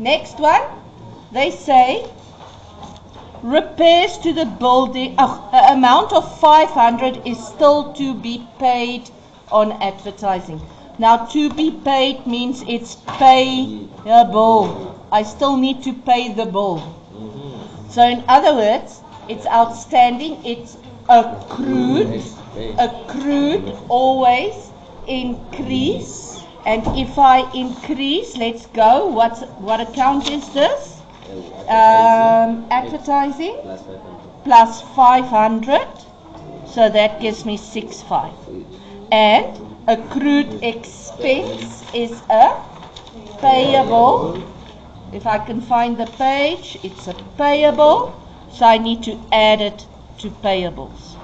Next one, they say repairs to the building, amount of 500 is still to be paid on advertising. Now, to be paid means it's payable. I still need to pay the bill. So in other words, it's outstanding, it's accrued. Accrued always increase. And if I increase, let's go, what account is this? Advertising plus 500, so that gives me 65. And accrued expense is a payable. If I can find the page, it's a payable, so I need to add it to payables.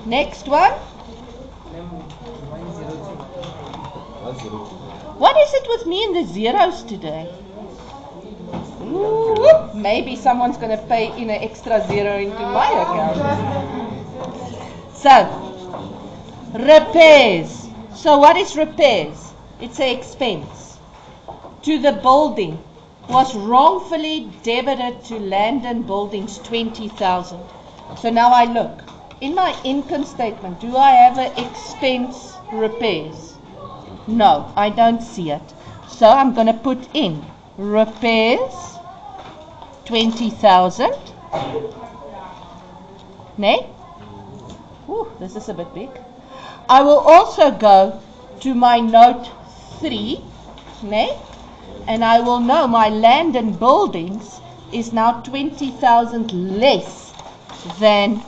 Next one. What is it with me and the zeros today? Ooh, maybe someone's going to pay in an extra zero into my account. So, repairs. So what is repairs? It's an expense. To the building was wrongfully debited to land and buildings 20,000. So now I look. In my income statement, do I have an expense repairs? No, I don't see it. So I'm going to put in repairs 20,000. Nay? Ooh, this is a bit big. I will also go to my note 3. Nay? And I will know my land and buildings is now 20,000 less than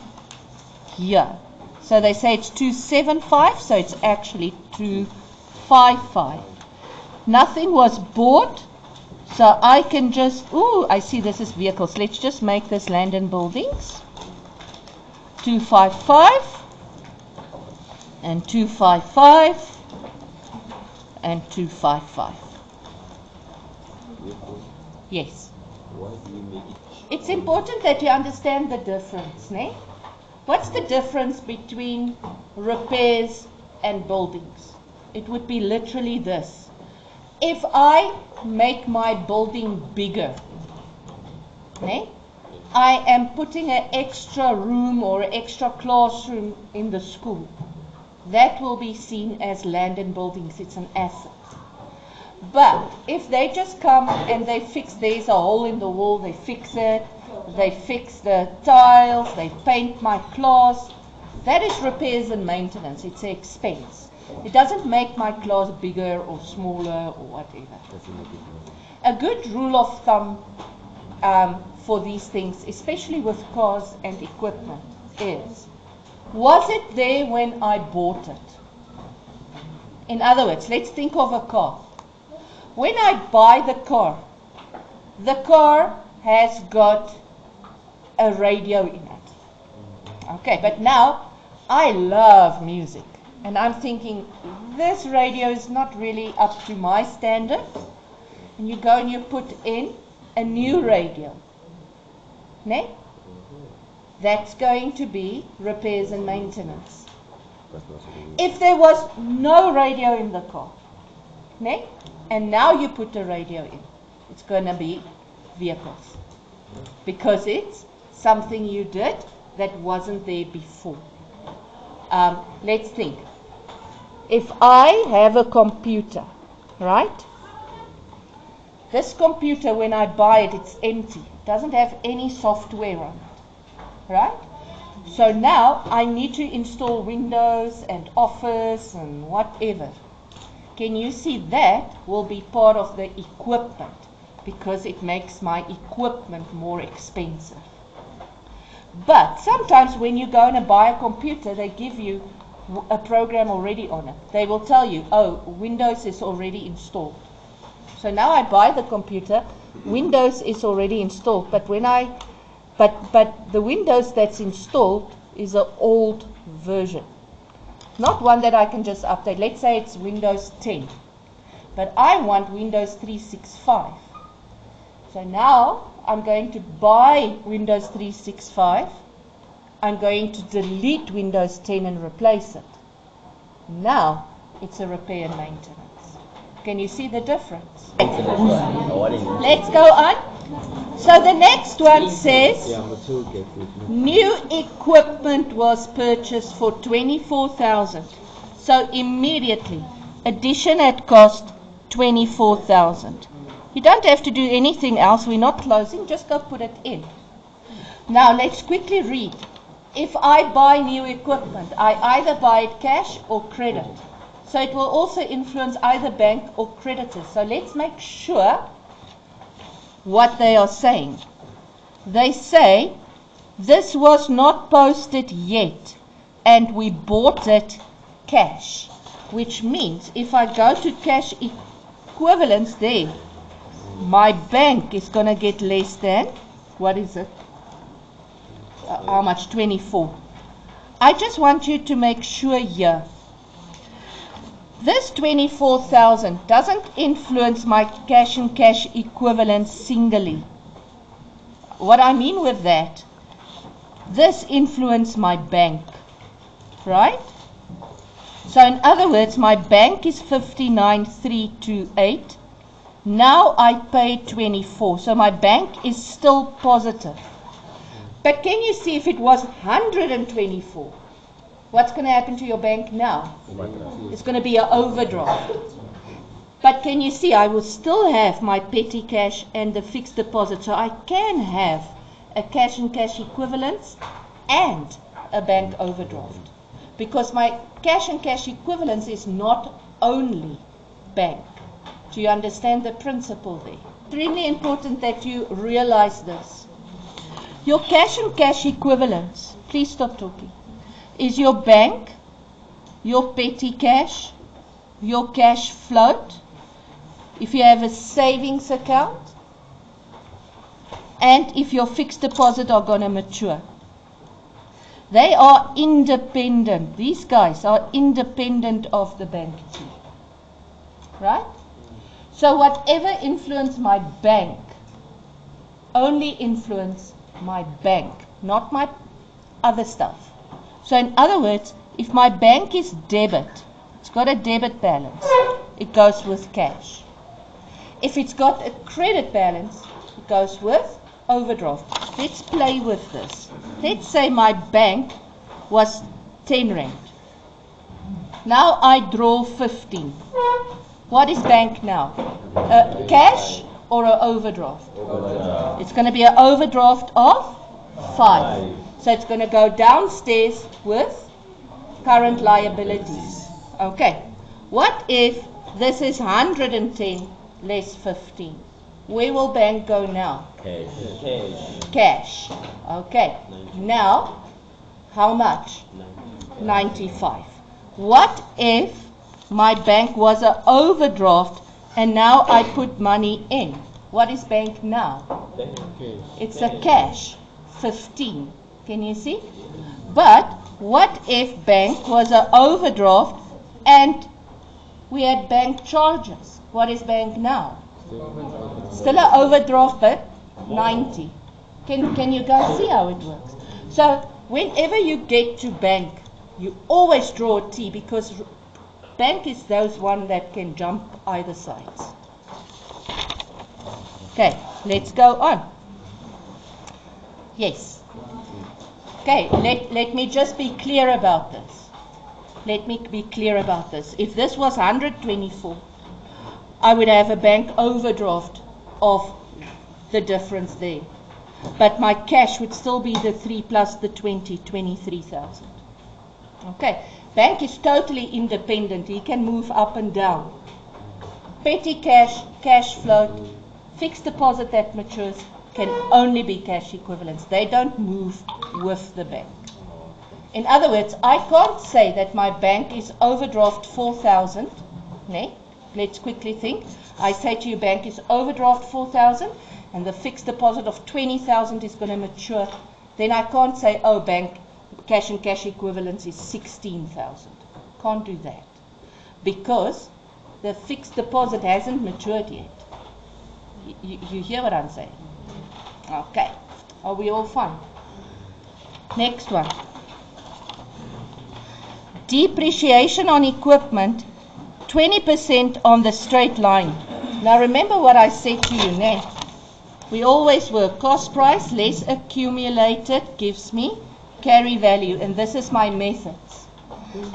here. So they say it's 275, so it's actually 255. Nothing was bought, so I can just, I see this is vehicles. Let's just make this land and buildings. 255 and 255 and 255. Yes. Why do you make it? It's important that you understand the difference, ne? What's the difference between repairs and buildings? It would be literally this. If I make my building bigger, ne? I am putting an extra room or an extra classroom in the school. That will be seen as land and buildings. It's an asset. But if they just come and they fix, there's a hole in the wall, they fix it, they fix the tiles, they paint my class, that is repairs and maintenance. It's an expense. It doesn't make my class bigger or smaller or whatever. A good rule of thumb for these things, especially with cars and equipment, is, was it there when I bought it? In other words, let's think of a car. When I buy the car has got a radio in it. Okay, but now I love music. And I'm thinking, this radio is not really up to my standard. And you go and you put in a new radio. Ne? That's going to be repairs and maintenance. If there was no radio in the car, ne? And now you put a radio in, it's going to be vehicles. Because it's something you did that wasn't there before. Let's think. If I have a computer, right? This computer, when I buy it, it's empty. It doesn't have any software on it, right? So now I need to install Windows and Office and whatever. Can you see that will be part of the equipment because it makes my equipment more expensive. But sometimes when you go and buy a computer, they give you a program already on it. They will tell you, oh, Windows is already installed. So now I buy the computer, Windows is already installed, but but the Windows that's installed is an old version. Not one that I can just update. Let's say it's Windows 10. But I want Windows 365. So now I'm going to buy Windows 365. I'm going to delete Windows 10 and replace it. Now it's a repair and maintenance. Can you see the difference? Oh, Let's go on. So the next one says, new equipment was purchased for 24,000. So immediately, addition at cost 24,000. You don't have to do anything else. We're not closing. Just go put it in. Now let's quickly read. If I buy new equipment, I either buy it cash or credit. So it will also influence either bank or creditors. So let's make sure what they are saying. They say, this was not posted yet, and we bought it cash. Which means, if I go to cash equivalence there, my bank is going to get less than, what is it? How much? 24. I just want you to make sure here. This 24,000 doesn't influence my cash and cash equivalents singly. What I mean with that, this influences my bank, right? So in other words, my bank is 59,328. Now I pay 24. So my bank is still positive. But can you see if it was 124? What's going to happen to your bank now? It's going to be an overdraft. But can you see, I will still have my petty cash and the fixed deposit. So I can have a cash and cash equivalence and a bank overdraft. Because my cash and cash equivalence is not only bank. Do you understand the principle there? It's really important that you realize this. Your cash and cash equivalence, please stop talking, is your bank, your petty cash, your cash float, if you have a savings account, and if your fixed deposit are going to mature. They are independent. These guys are independent of the bank too. Right? So whatever influence my bank, only influence my bank, not my other stuff. So in other words, if my bank is debit, it's got a debit balance, it goes with cash. If it's got a credit balance, it goes with overdraft. Let's play with this. Let's say my bank was 10 rand. Now I draw 15. What is bank now? Cash or an overdraft? It's going to be an overdraft of 5. So it's going to go downstairs with current liabilities. Okay. What if this is 110 less 15? Where will bank go now? Cash. Okay. Now, how much? 95. What if my bank was an overdraft and now I put money in? What is bank now? It's a cash. 15. Can you see? But what if bank was an overdraft and we had bank charges? What is bank now? Still an overdraft, but 90. Can you guys see how it works? So whenever you get to bank, you always draw a T, because bank is those one that can jump either sides. Okay, let's go on. Yes. Okay, let me just be clear about this. Let me be clear about this. If this was 124, I would have a bank overdraft of the difference there. But my cash would still be the 3 plus the 20, 23,000. Okay, bank is totally independent. He can move up and down. Petty cash, cash float, fixed deposit that matures can only be cash equivalents. They don't move with the bank. In other words, I can't say that my bank is overdraft 4,000. Nee? Let's quickly think. I say to you, bank is overdraft 4,000 and the fixed deposit of 20,000 is going to mature. Then I can't say, oh, bank cash and cash equivalence is 16,000. Can't do that. Because the fixed deposit hasn't matured yet. You hear what I'm saying? Okay. Are we all fine? Next one. Depreciation on equipment, 20% on the straight line. Now remember what I said to you, Nan. We always work cost price less accumulated gives me carry value, and this is my methods.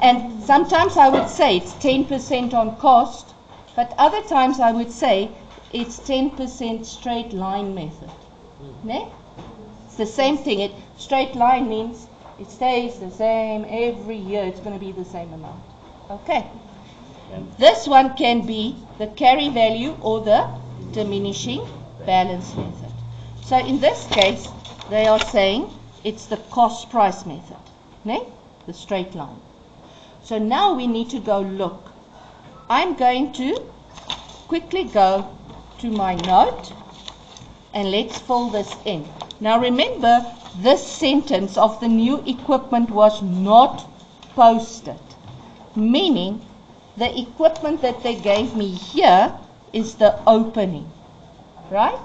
And sometimes I would say it's 10% on cost, but other times I would say it's 10% straight line method. Ne? It's the same thing. Straight line means it stays the same every year. It's going to be the same amount. Okay. This one can be the carry value or the diminishing balance method. So in this case, they are saying it's the cost price method, ne? The straight line. So now we need to go look. I'm going to quickly go to my note and let's fill this in. Now remember, this sentence of the new equipment was not posted, meaning the equipment that they gave me here is the opening, right?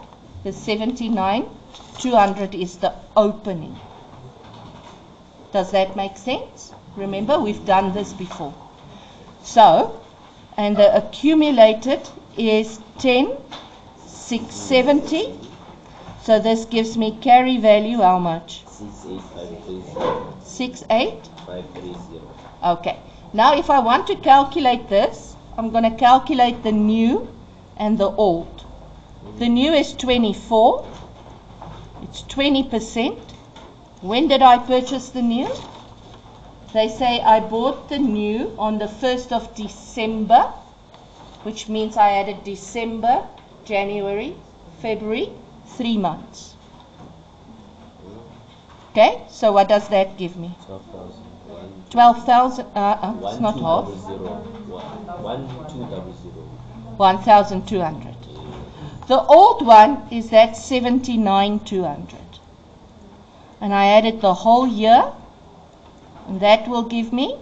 The 79,200 is the opening. Does that make sense? Remember, we've done this before. So, and the accumulated is 10,670. So this gives me carry value how much? 68530. 68530. Okay. Now if I want to calculate this, I'm going to calculate the new and the old. The new is 24. It's 20%. When did I purchase the new? They say I bought the new on the 1st of December, which means I added December, January, February, 3 months. Okay, so what does that give me? 12,000. It's not half. 1,200. The old one is that 79,200. And I added the whole year, and that will give me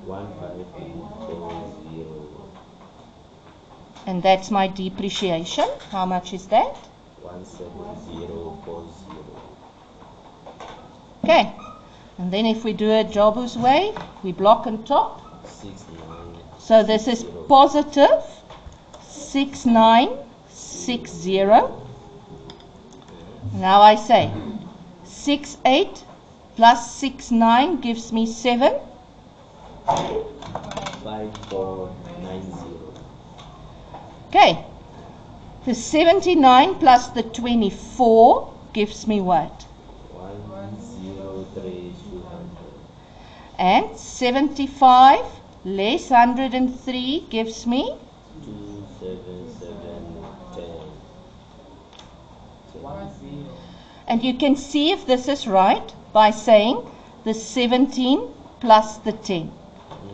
1,540. And that's my depreciation. How much is that? 17040. Okay. And then if we do it Jobu's way, we block on top. 69. So this is positive 6960. Now I say 68 plus 69 gives me 7. 5490. Okay. The 79 plus the 24 gives me what? 103,200. And 75 less 103 gives me 27710. And you can see if this is right by saying the 17 plus the 10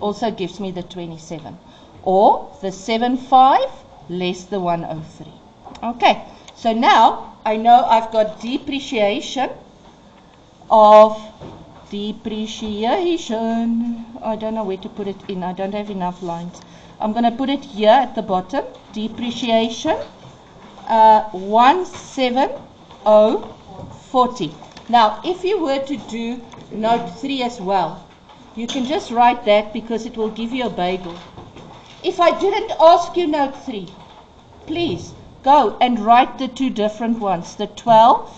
also gives me the 27. Or the 75 less the 103. Okay, so now I know I've got depreciation of depreciation. I don't know where to put it in. I don't have enough lines. I'm going to put it here at the bottom. Depreciation 17040. Now, if you were to do note 3 as well, you can just write that because it will give you a bagel. If I didn't ask you note 3, please go and write the two different ones. The 12,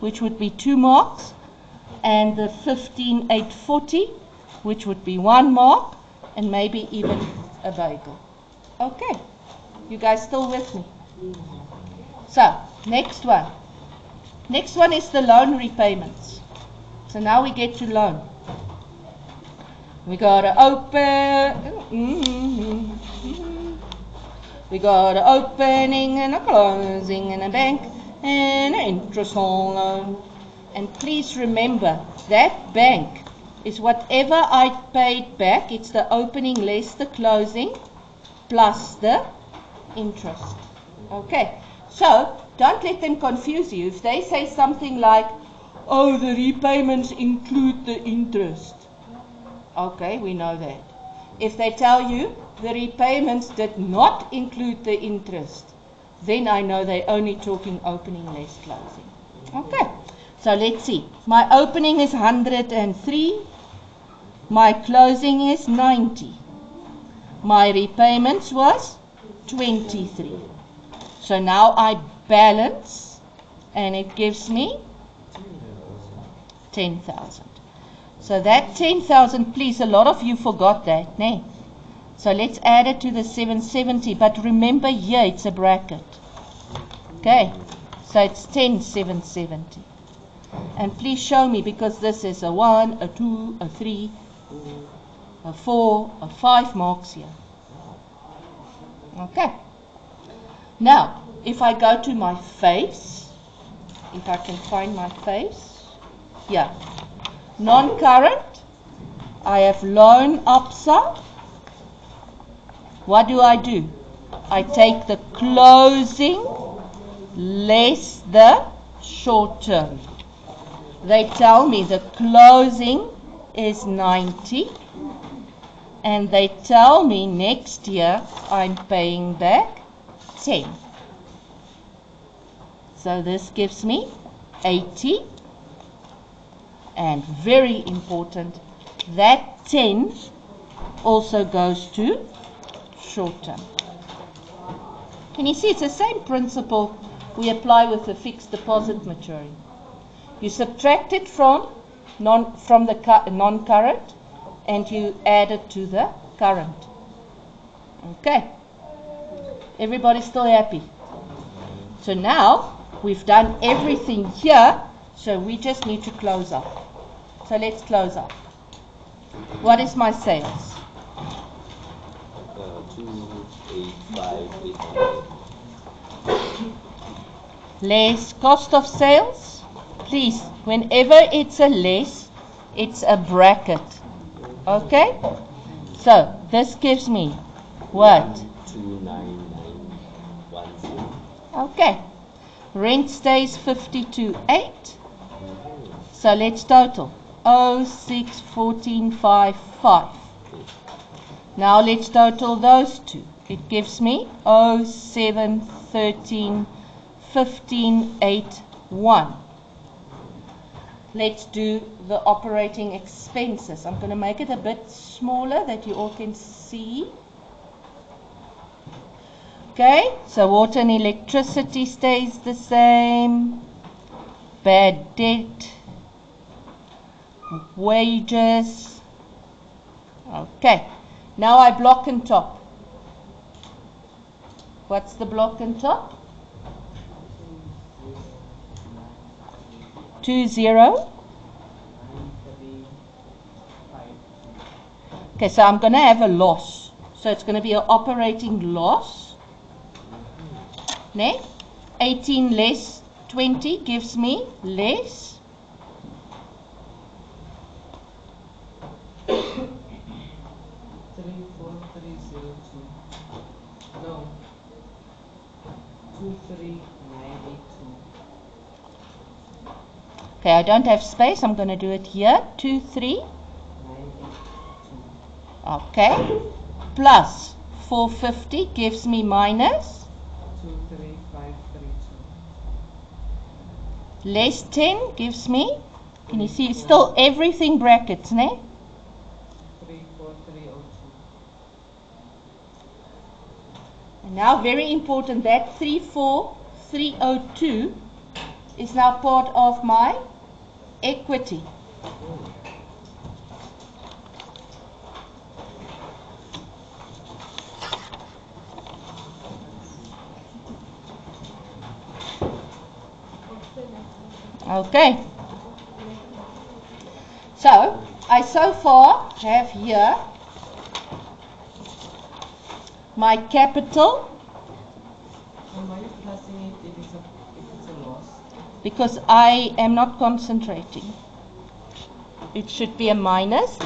which would be 2 marks, and the 15,840, which would be 1 mark, and maybe even a bagel. Okay, you guys still with me? So, next one. Next one is the loan repayments. So now we get to loan. We got to open. We got an opening and a closing and a bank and an interest on loan. And please remember, that bank is whatever I paid back. It's the opening less the closing plus the interest. Okay, so don't let them confuse you. If they say something like, oh, the repayments include the interest. Okay, we know that. If they tell you the repayments did not include the interest, then I know they're only talking opening less closing. Okay. So let's see. My opening is 103. My closing is 90. My repayments was 23. So now I balance and it gives me 10,000. So that 10,000, please, a lot of you forgot that, ne? So let's add it to the 770, but remember here it's a bracket. Okay, so it's 10,770. And please show me, because this is a 1, a 2, a 3, a 4, a 5 marks here. Okay. Now, if I go to my face, if I can find my face, yeah. Non-current, I have loan ABSA. What do? I take the closing less the short term. They tell me the closing is 90, and they tell me next year I'm paying back 10. So this gives me 80. And very important, that 10 also goes to short term. Can you see it's the same principle we apply with the fixed deposit maturing? You subtract it from the non-current and you add it to the current. Okay. Everybody still happy? So now we've done everything here, so we just need to close up. So let's close up. What is my sales? 285,800. Less cost of sales. Please, whenever it's a less, it's a bracket. Okay? So this gives me what? 29910. Okay. Rent stays 52.8. So let's total 061455. Now let's total those two. It gives me 07131581. Let's do the operating expenses. I'm going to make it a bit smaller that you all can see. Okay, so water and electricity stays the same. Bad debt. Wages. Okay, now I block and top. What's the block and top? 20. Okay, so I'm going to have a loss. So it's going to be an operating loss. Ne? 18 less 20 gives me less 34302. No. 23982. Okay, I don't have space. I'm going to do it here. 23. Okay. Plus 450 gives me minus 23532. less 10 gives me. Can you see? Still everything brackets, ne? 34302. And now, very important, that 34302 is now part of my equity. Okay. So, I so far have here my capital, And why are you plussing it if it's a loss? because I am not concentrating. It should be a minus,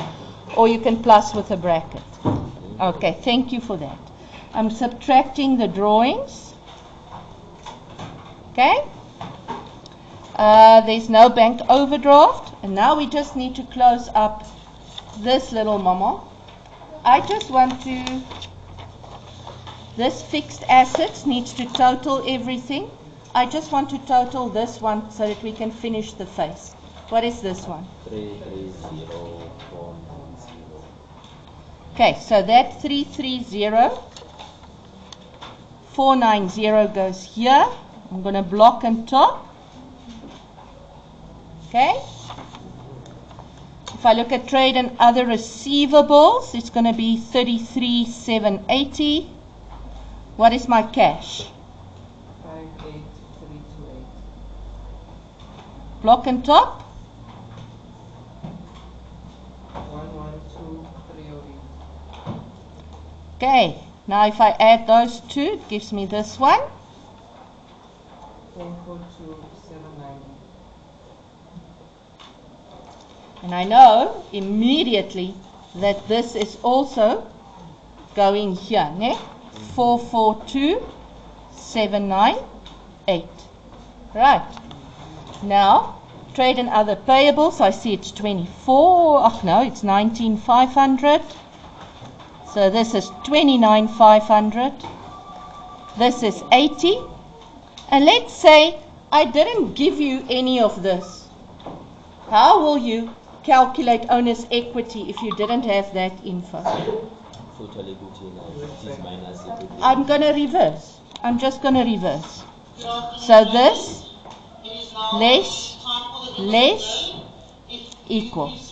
or you can plus with a bracket. Okay, thank you for that. I'm subtracting the drawings. Okay. There's no bank overdraft, and now we just need to close up this little mama. I just want to, this fixed assets needs to total everything. I just want to total this one so that we can finish the face. What is this one? 330490. Okay, so that 330, 490 goes here. I'm going to block and top. Okay. If I look at trade and other receivables, it's going to be 33,780. What is my cash? 58328. Block and top. 112308. Okay, now if I add those two, it gives me this one. 1042,790. And I know immediately that this is also going here, ne? 442,798. Right. Now, trade and other payables, I see it's 24. Oh no, it's 19,500. So this is 29,500. This is 80. And let's say I didn't give you any of this. How will you calculate owner's equity if you didn't have that info? I'm going to reverse. I'm just going to reverse. So this less equals